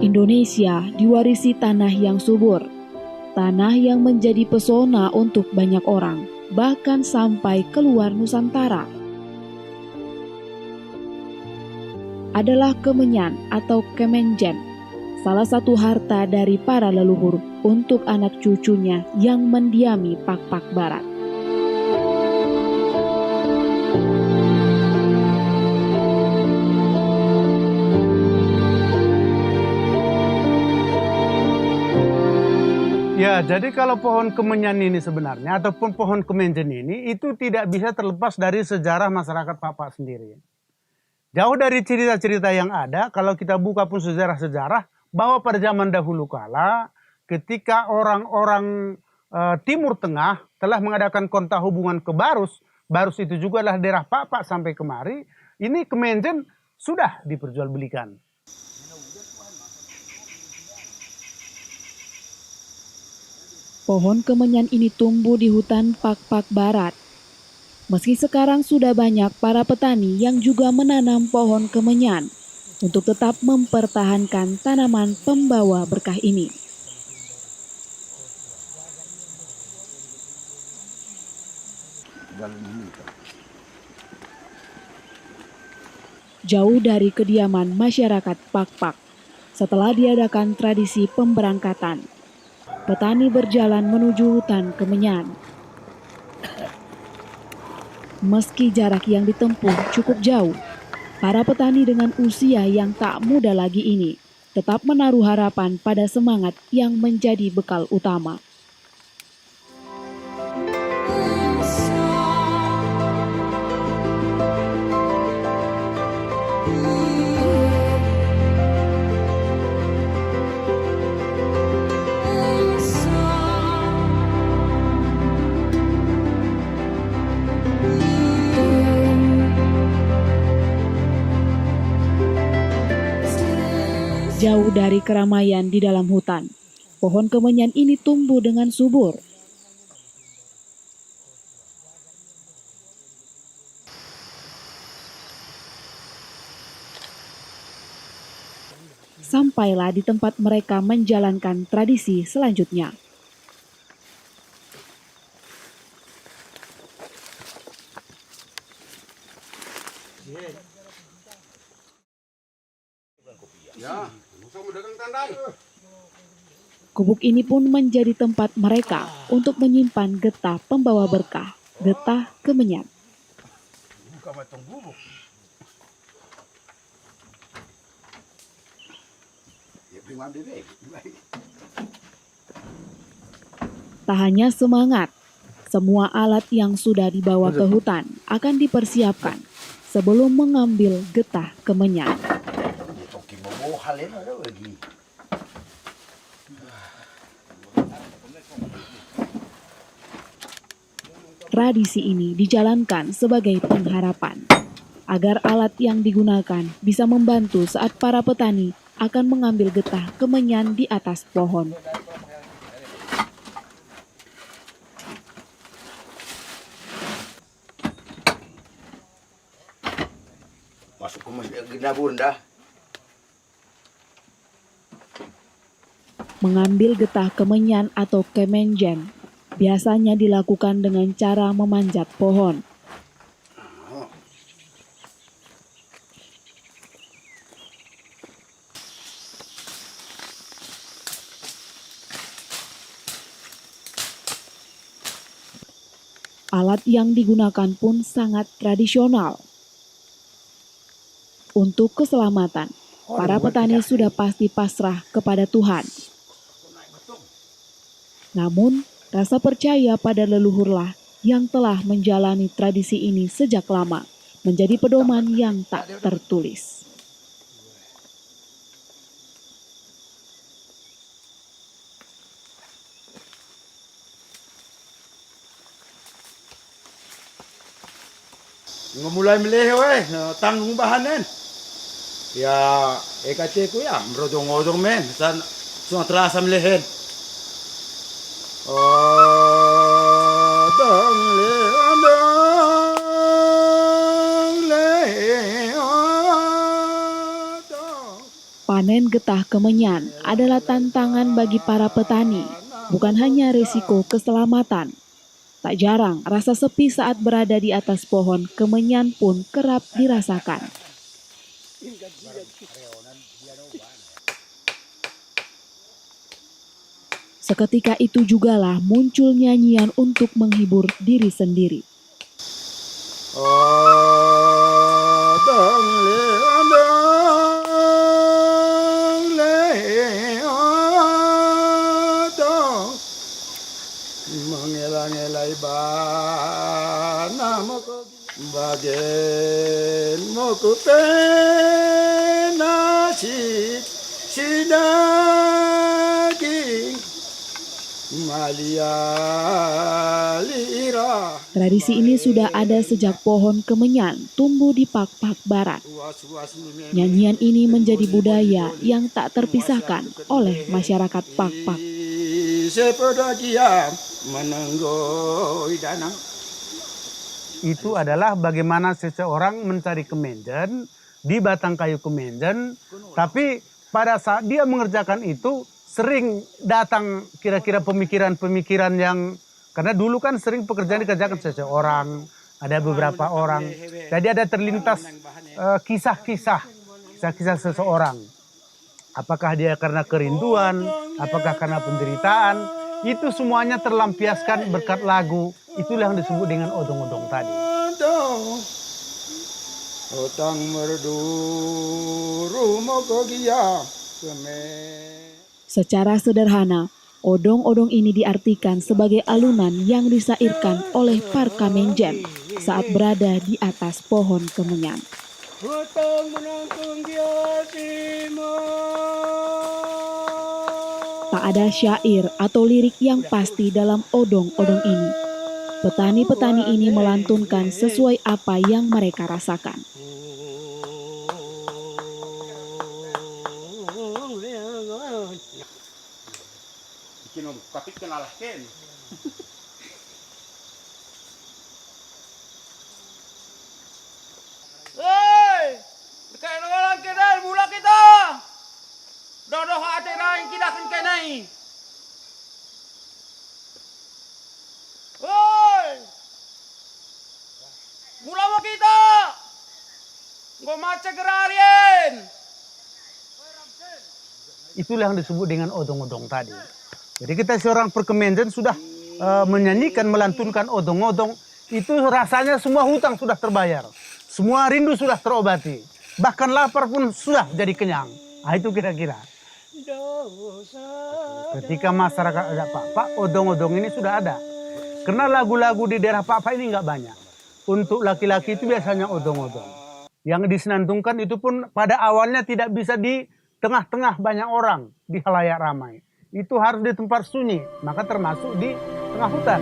Indonesia diwarisi tanah yang subur, tanah yang menjadi pesona untuk banyak orang, bahkan sampai keluar Nusantara. Adalah kemenyan atau kemenjen, salah satu harta dari para leluhur untuk anak cucunya yang mendiami Pak-Pak Barat. Ya, jadi kalau pohon kemenyan ini sebenarnya ataupun pohon kemenjen ini itu tidak bisa terlepas dari sejarah masyarakat Pak-Pak sendiri. Jauh dari cerita-cerita yang ada, kalau kita buka pun sejarah-sejarah bahwa pada zaman dahulu kala ketika orang-orang Timur Tengah telah mengadakan kontak hubungan ke Barus, Barus itu juga adalah daerah Pak-Pak sampai kemari, ini kemenjen sudah diperjualbelikan. Pohon kemenyan ini tumbuh di hutan Pak-Pak Barat. Meski sekarang sudah banyak para petani yang juga menanam pohon kemenyan untuk tetap mempertahankan tanaman pembawa berkah ini. Jauh dari kediaman masyarakat Pak-Pak, setelah diadakan tradisi pemberangkatan, petani berjalan menuju hutan kemenyan. Meski jarak yang ditempuh cukup jauh, para petani dengan usia yang tak muda lagi ini tetap menaruh harapan pada semangat yang menjadi bekal utama. Jauh dari keramaian di dalam hutan, pohon kemenyan ini tumbuh dengan subur. Sampailah di tempat mereka menjalankan tradisi selanjutnya. Gubuk ini pun menjadi tempat mereka untuk menyimpan getah pembawa berkah, getah kemenyan. Tak hanya semangat, semua alat yang sudah dibawa ke hutan akan dipersiapkan sebelum mengambil getah kemenyan. Tradisi ini dijalankan sebagai pengharapan agar alat yang digunakan bisa membantu saat para petani akan mengambil getah kemenyan di atas pohon. Masuk ke masjid bunda. Mengambil getah kemenyan atau kemenjen biasanya dilakukan dengan cara memanjat pohon. Alat yang digunakan pun sangat tradisional. Untuk keselamatan, para petani sudah pasti pasrah kepada Tuhan. Namun, rasa percaya pada leluhurlah yang telah menjalani tradisi ini sejak lama, menjadi pedoman yang tak tertulis. Mulai melihat tanggung bahanan. Ya, ekace ko ya, merodong-odong men, san terasa melihat. Panen getah kemenyan adalah tantangan bagi para petani, bukan hanya risiko keselamatan. Tak jarang rasa sepi saat berada di atas pohon kemenyan pun kerap dirasakan. Seketika itu jugalah muncul nyanyian untuk menghibur diri sendiri. Mengelai-elai bana bagen moku pena sidaging malia lira. Tradisi ini sudah ada sejak pohon kemenyan tumbuh di Pak-Pak Barat. Nyanyian ini menjadi budaya yang tak terpisahkan oleh masyarakat Pak-Pak. Itu adalah bagaimana seseorang mencari kemenjan di batang kayu kemenjan, tapi pada saat dia mengerjakan itu sering datang kira-kira pemikiran-pemikiran yang, karena dulu kan sering pekerjaan dikerjakan seseorang, ada beberapa orang, jadi ada terlintas kisah-kisah seseorang. Apakah dia karena kerinduan, apakah karena penderitaan, itu semuanya terlampiaskan berkat lagu. Itulah yang disebut dengan odong-odong tadi. Otang merdu rumokogia. Secara sederhana, odong-odong ini diartikan sebagai alunan yang disairkan oleh Parkamenjan saat berada di atas pohon kemenyan. Tak ada syair atau lirik yang pasti dalam odong-odong ini. Petani-petani ini melantunkan sesuai apa yang mereka rasakan. Kayak orang kita, mula kita. Dodoh hati lain kita kenai. Woi, mula mau kita. Gua maca gerarien. Itulah yang disebut dengan odong-odong tadi. Jadi kita seorang perkemenjan sudah menyanyikan, melantunkan odong-odong. Itu rasanya semua hutang sudah terbayar. Semua rindu sudah terobati. Bahkan lapar pun sudah jadi kenyang. Nah, itu kira-kira. Ketika masyarakat ada Pak-Pak, odong-odong ini sudah ada. Karena lagu-lagu di daerah Pak-Pak ini nggak banyak. Untuk laki-laki itu biasanya odong-odong. Yang disenandungkan itu pun pada awalnya tidak bisa di tengah-tengah banyak orang, di halayak ramai. Itu harus di tempat sunyi, maka termasuk di tengah hutan.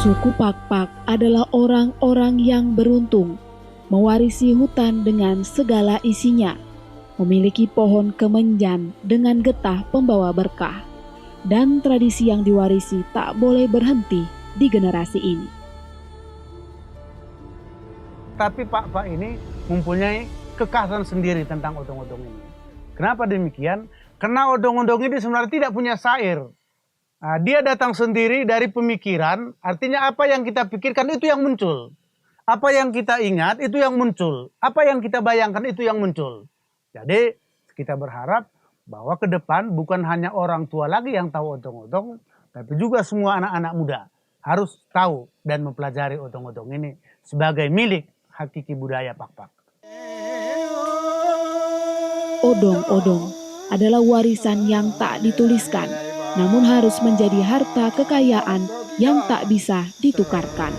Suku Pak-Pak adalah orang-orang yang beruntung, mewarisi hutan dengan segala isinya, memiliki pohon kemenjan dengan getah pembawa berkah, dan tradisi yang diwarisi tak boleh berhenti di generasi ini. Tapi Pak-Pak ini mempunyai kekhasan sendiri tentang odong-odong ini. Kenapa demikian? Karena odong-odong ini sebenarnya tidak punya syair. Nah, dia datang sendiri dari pemikiran, artinya apa yang kita pikirkan itu yang muncul. Apa yang kita ingat itu yang muncul. Apa yang kita bayangkan itu yang muncul. Jadi kita berharap bahwa ke depan bukan hanya orang tua lagi yang tahu odong-odong, tapi juga semua anak-anak muda harus tahu dan mempelajari odong-odong ini sebagai milik hakiki budaya Pak-Pak. Odong-odong adalah warisan yang tak dituliskan, namun harus menjadi harta kekayaan yang tak bisa ditukarkan.